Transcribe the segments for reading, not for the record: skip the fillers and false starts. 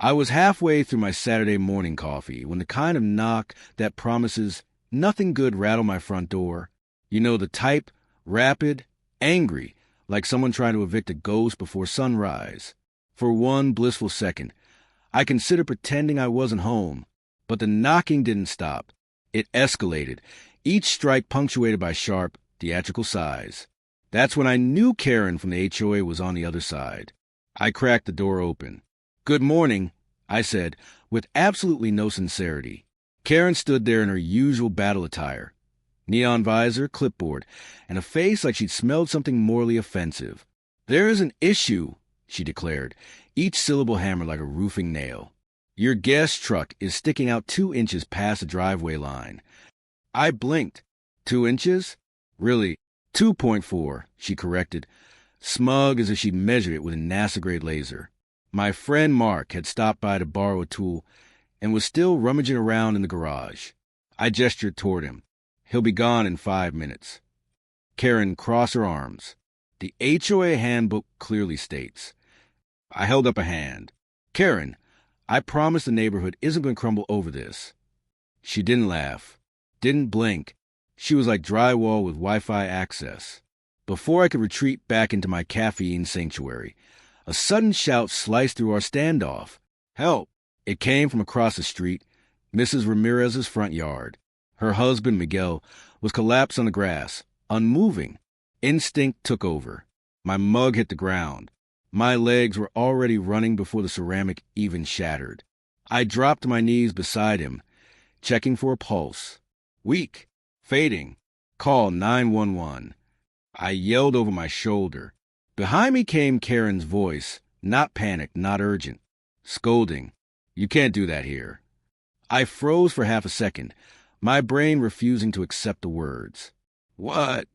I was halfway through my Saturday morning coffee when the kind of knock that promises nothing good rattled my front door. You know, the type, rapid, angry, like someone trying to evict a ghost before sunrise. For one blissful second, I considered pretending I wasn't home, but the knocking didn't stop. It escalated, each strike punctuated by sharp, theatrical sighs. That's when I knew Karen from the HOA was on the other side. I cracked the door open. "Good morning," I said, with absolutely no sincerity. Karen stood there in her usual battle attire. Neon visor, clipboard, and a face like she'd smelled something morally offensive. "There is an issue," she declared, each syllable hammered like a roofing nail. "Your guest truck is sticking out 2 inches past the driveway line." I blinked. 2 inches? Really, 2.4, she corrected, smug as if she'd measured it with a NASA-grade laser. My friend Mark had stopped by to borrow a tool and was still rummaging around in the garage. I gestured toward him. "He'll be gone in 5 minutes. Karen crossed her arms. "The HOA handbook clearly states." I held up a hand. "Karen, I promise the neighborhood isn't going to crumble over this." She didn't laugh, didn't blink. She was like drywall with Wi-Fi access. Before I could retreat back into my caffeine sanctuary, a sudden shout sliced through our standoff. "Help!" It came from across the street, Mrs. Ramirez's front yard. Her husband, Miguel, was collapsed on the grass, unmoving. Instinct took over. My mug hit the ground. My legs were already running before the ceramic even shattered. I dropped to my knees beside him, checking for a pulse. Weak. Fading. "Call 911. I yelled over my shoulder. Behind me came Karen's voice, not panicked, not urgent, scolding. "You can't do that here." I froze for half a second, my brain refusing to accept the words. "What?"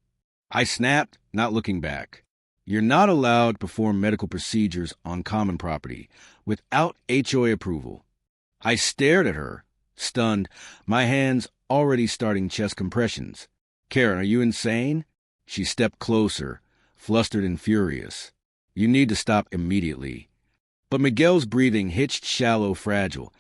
I snapped, not looking back. "You're not allowed to perform medical procedures on common property without HOA approval." I stared at her, stunned, my hands already starting chest compressions. "Karen, are you insane?" She stepped closer, flustered and furious. "You need to stop immediately." But Miguel's breathing hitched shallow, fragile,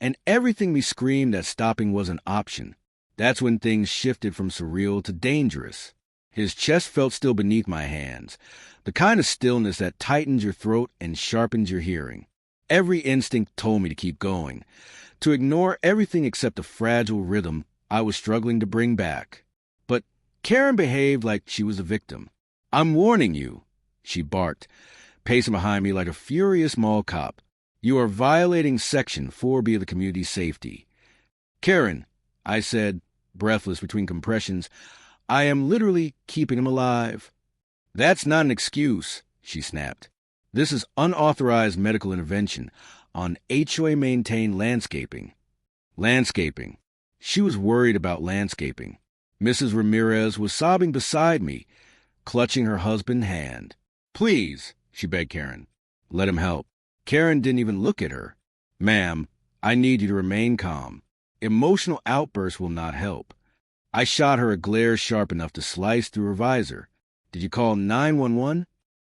and everything me screamed that stopping was an option. That's when things shifted from surreal to dangerous. His chest felt still beneath my hands, the kind of stillness that tightens your throat and sharpens your hearing. Every instinct told me to keep going, to ignore everything except the fragile rhythm I was struggling to bring back. But Karen behaved like she was a victim. "I'm warning you," she barked, pacing behind me like a furious mall cop. "You are violating Section 4B of the Community Safety." "Karen," I said, breathless between compressions, "I am literally keeping him alive." "That's not an excuse," she snapped. "This is unauthorized medical intervention on HOA-maintained landscaping." Landscaping. She was worried about landscaping. Mrs. Ramirez was sobbing beside me, clutching her husband's hand. "Please," she begged Karen. "Let him help." Karen didn't even look at her. "Ma'am, I need you to remain calm. Emotional outbursts will not help." I shot her a glare sharp enough to slice through her visor. "Did you call 911?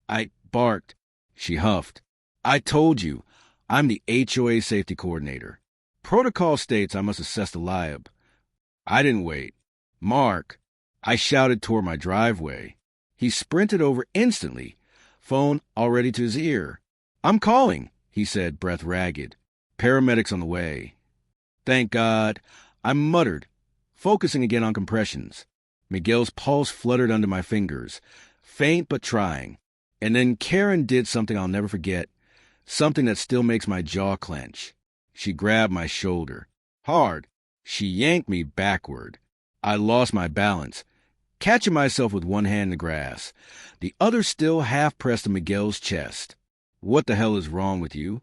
I barked. She huffed. "I told you, I'm the HOA safety coordinator. Protocol states I must assess the liab." I didn't wait. "Mark," I shouted toward my driveway. He sprinted over instantly, phone already to his ear. "I'm calling," he said, breath ragged. "Paramedics on the way." "Thank God," I muttered, focusing again on compressions. Miguel's pulse fluttered under my fingers, faint but trying. And then Karen did something I'll never forget, something that still makes my jaw clench. She grabbed my shoulder. Hard. She yanked me backward. I lost my balance, catching myself with one hand in the grass, the other still half pressed to Miguel's chest. "What the hell is wrong with you?"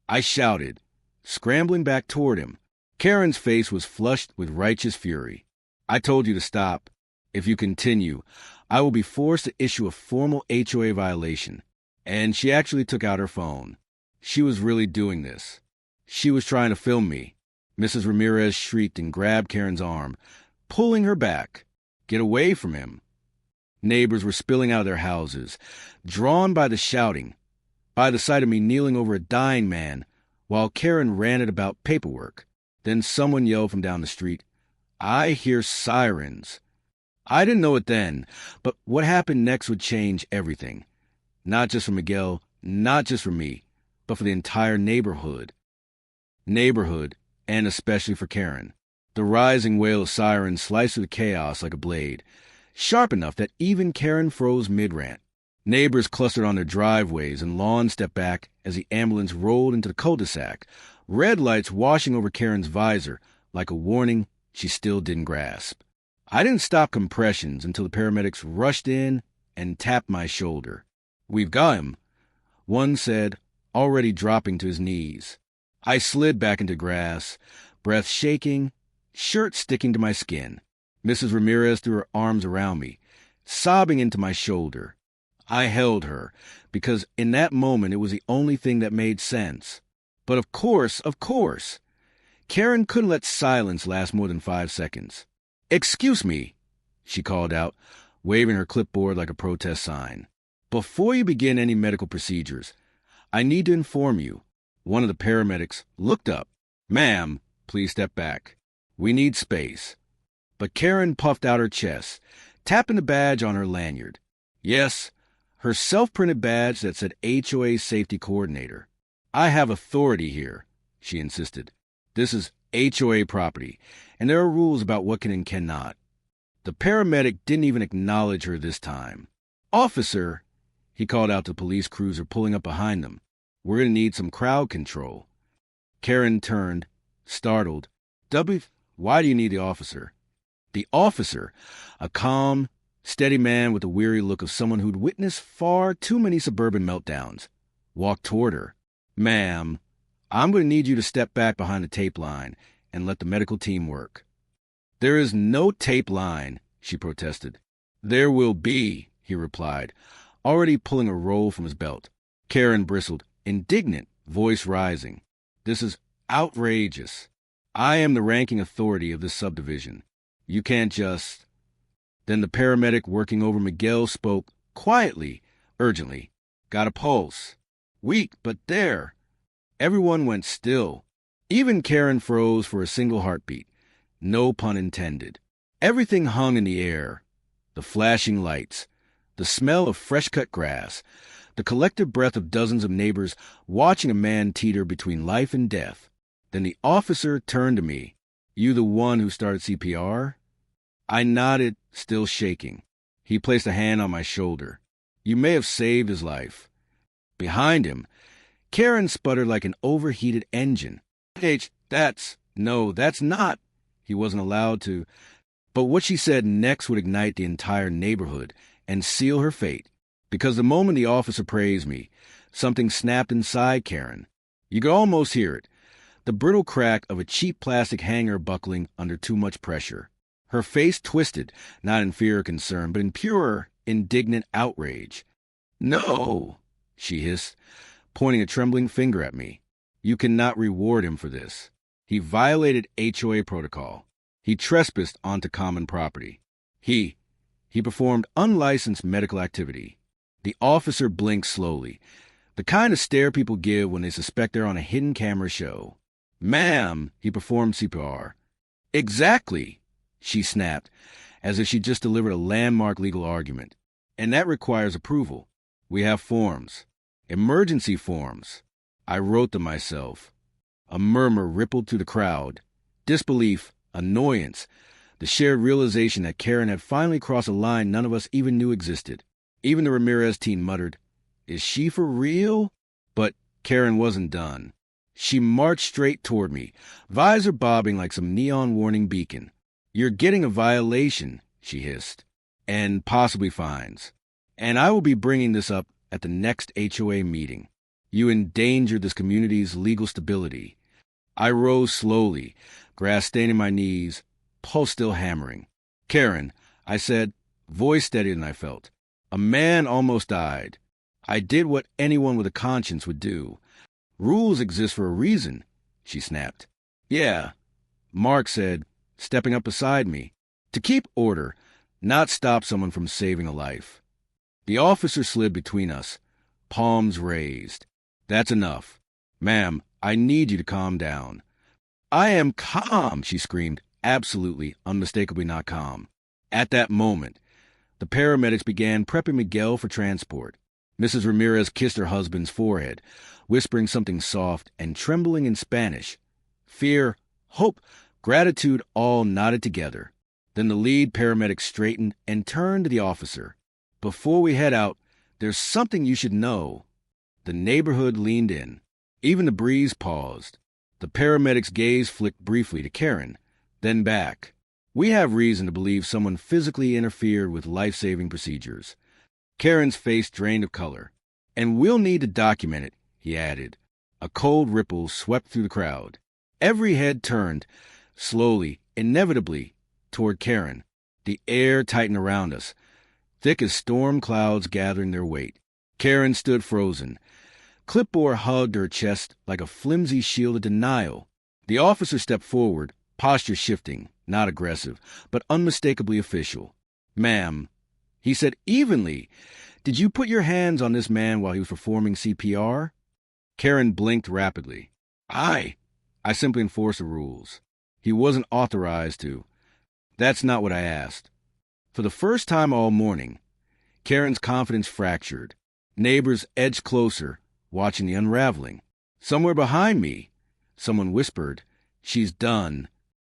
I shouted, scrambling back toward him. Karen's face was flushed with righteous fury. "I told you to stop. If you continue, I will be forced to issue a formal HOA violation." And she actually took out her phone. She was really doing this. She was trying to film me. Mrs. Ramirez shrieked and grabbed Karen's arm, pulling her back. "Get away from him." Neighbors were spilling out of their houses, drawn by the shouting, by the sight of me kneeling over a dying man, while Karen ranted about paperwork. Then someone yelled from down the street, "I hear sirens." I didn't know it then, but what happened next would change everything. Not just for Miguel, not just for me, but for the entire neighborhood, and especially for Karen. The rising wail of sirens sliced through the chaos like a blade, sharp enough that even Karen froze mid-rant. Neighbors clustered on their driveways and lawns stepped back as the ambulance rolled into the cul-de-sac, red lights washing over Karen's visor like a warning she still didn't grasp. I didn't stop compressions until the paramedics rushed in and tapped my shoulder. "We've got him," one said, already dropping to his knees. I slid back into grass, breath shaking, shirt sticking to my skin. Mrs. Ramirez threw her arms around me, sobbing into my shoulder. I held her, because in that moment it was the only thing that made sense. But of course, Karen couldn't let silence last more than 5 seconds. "Excuse me," she called out, waving her clipboard like a protest sign. "Before you begin any medical procedures, I need to inform you." One of the paramedics looked up. "Ma'am, please step back. We need space." But Karen puffed out her chest, tapping the badge on her lanyard. Yes, her self-printed badge that said HOA Safety Coordinator. "I have authority here," she insisted. "This is HOA property, and there are rules about what can and cannot." The paramedic didn't even acknowledge her this time. "Officer," he called out to the police cruiser pulling up behind them, "we're going to need some crowd control." Karen turned, startled. Why do you need the officer?" The officer, a calm, steady man with a weary look of someone who'd witnessed far too many suburban meltdowns, walked toward her. "Ma'am, I'm going to need you to step back behind the tape line and let the medical team work." "There is no tape line," she protested. "There will be," he replied, already pulling a roll from his belt. Karen bristled, indignant, voice rising. "This is outrageous. I am the ranking authority of this subdivision. You can't just..." Then the paramedic working over Miguel spoke, quietly, urgently. "Got a pulse. Weak, but there." Everyone went still. Even Karen froze for a single heartbeat. No pun intended. Everything hung in the air. The flashing lights, the smell of fresh-cut grass, the collective breath of dozens of neighbors watching a man teeter between life and death. Then the officer turned to me. "You the one who started CPR?" I nodded, still shaking. He placed a hand on my shoulder. "You may have saved his life." Behind him, Karen sputtered like an overheated engine. That's not." He wasn't allowed to. But what she said next would ignite the entire neighborhood and seal her fate. Because the moment the officer praised me, something snapped inside Karen. You could almost hear it. The brittle crack of a cheap plastic hanger buckling under too much pressure. Her face twisted, not in fear or concern, but in pure, indignant outrage. "No," she hissed, pointing a trembling finger at me. "You cannot reward him for this. He violated HOA protocol. He trespassed onto common property. He performed unlicensed medical activity." The officer blinked slowly, the kind of stare people give when they suspect they're on a hidden camera show. "Ma'am, he performed CPR." "Exactly," she snapped, as if she just delivered a landmark legal argument. "And that requires approval. We have forms. Emergency forms." I wrote them myself. A murmur rippled through the crowd. Disbelief, annoyance, the shared realization that Karen had finally crossed a line none of us even knew existed. Even the Ramirez teen muttered, "Is she for real?" But Karen wasn't done. She marched straight toward me, visor bobbing like some neon warning beacon. "You're getting a violation," she hissed, "and possibly fines. And I will be bringing this up at the next HOA meeting. You endangered this community's legal stability." I rose slowly, grass staining my knees, pulse still hammering. "Karen," I said, voice steadier than I felt, "a man almost died. I did what anyone with a conscience would do. Rules exist for a reason," she snapped. "Yeah," Mark said, stepping up beside me. "To keep order, not stop someone from saving a life." The officer slid between us, palms raised. "That's enough. Ma'am, I need you to calm down. I am calm, she screamed, absolutely, unmistakably not calm. At that moment, the paramedics began prepping Miguel for transport. Mrs. Ramirez kissed her husband's forehead, whispering something soft and trembling in Spanish. Fear, hope, gratitude all nodded together. Then the lead paramedic straightened and turned to the officer. Before we head out, there's something you should know. The neighborhood leaned in. Even the breeze paused. The paramedic's gaze flicked briefly to Karen, then back. We have reason to believe someone physically interfered with life-saving procedures. Karen's face drained of color. And we'll need to document it, he added. A cold ripple swept through the crowd. Every head turned, slowly, inevitably, toward Karen. The air tightened around us, thick as storm clouds gathering their weight. Karen stood frozen. Clipboard hugged her chest like a flimsy shield of denial. The officer stepped forward, posture shifting, not aggressive, but unmistakably official. Ma'am, he said evenly, did you put your hands on this man while he was performing CPR? Karen blinked rapidly. I simply enforced the rules. He wasn't authorized to. That's not what I asked. For the first time all morning, Karen's confidence fractured. Neighbors edged closer, watching the unraveling. Somewhere behind me, someone whispered, she's done.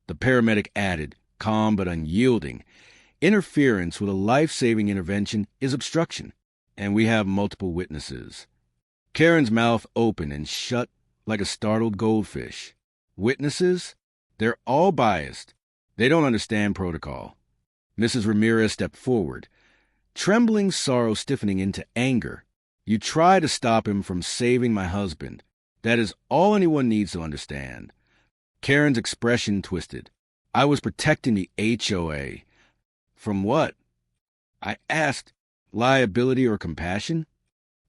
The paramedic added, calm but unyielding, interference with a life-saving intervention is obstruction, and we have multiple witnesses. Karen's mouth opened and shut like a startled goldfish. Witnesses? They're all biased. They don't understand protocol. Mrs. Ramirez stepped forward, trembling sorrow stiffening into anger. You try to stop him from saving my husband. That is all anyone needs to understand. Karen's expression twisted. I was protecting the HOA. From what? I asked. Liability or compassion?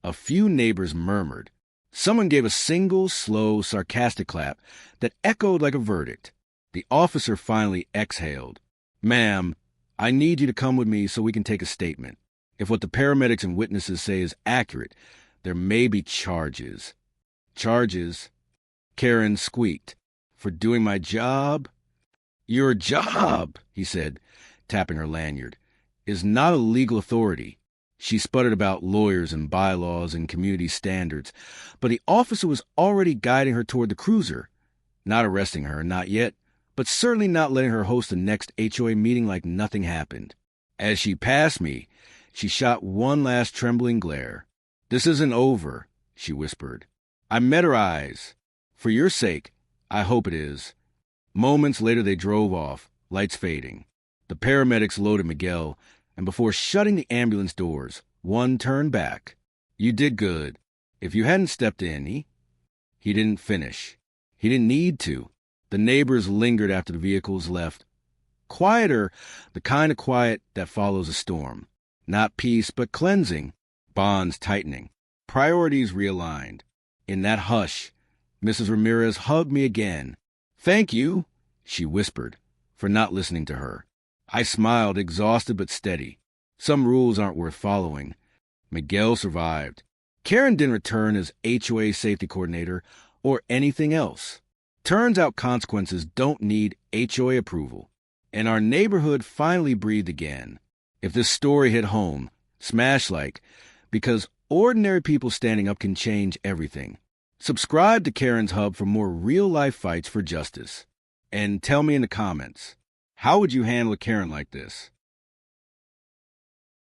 A few neighbors murmured. Someone gave a single, slow, sarcastic clap that echoed like a verdict. The officer finally exhaled. Ma'am, I need you to come with me so we can take a statement. If what the paramedics and witnesses say is accurate, there may be charges. Charges? Karen squeaked. For doing my job? Your job, he said, tapping her lanyard, is not a legal authority. She sputtered about lawyers and bylaws and community standards, but the officer was already guiding her toward the cruiser. Not arresting her, not yet, but certainly not letting her host the next HOA meeting like nothing happened. As she passed me, she shot one last trembling glare. This isn't over, she whispered. I met her eyes. For your sake, I hope it is. Moments later they drove off, lights fading. The paramedics loaded Miguel, and before shutting the ambulance doors, one turned back. You did good. If you hadn't stepped in, He didn't finish. He didn't need to. The neighbors lingered after the vehicles left. Quieter, the kind of quiet that follows a storm. Not peace, but cleansing. Bonds tightening. Priorities realigned. In that hush, Mrs. Ramirez hugged me again. Thank you, she whispered, for not listening to her. I smiled, exhausted but steady. Some rules aren't worth following. Miguel survived. Karen didn't return as HOA safety coordinator or anything else. Turns out consequences don't need HOA approval. And our neighborhood finally breathed again. If this story hit home, smash like, because ordinary people standing up can change everything. Subscribe to Karen's Hub for more real-life fights for justice. And tell me in the comments, how would you handle a Karen like this?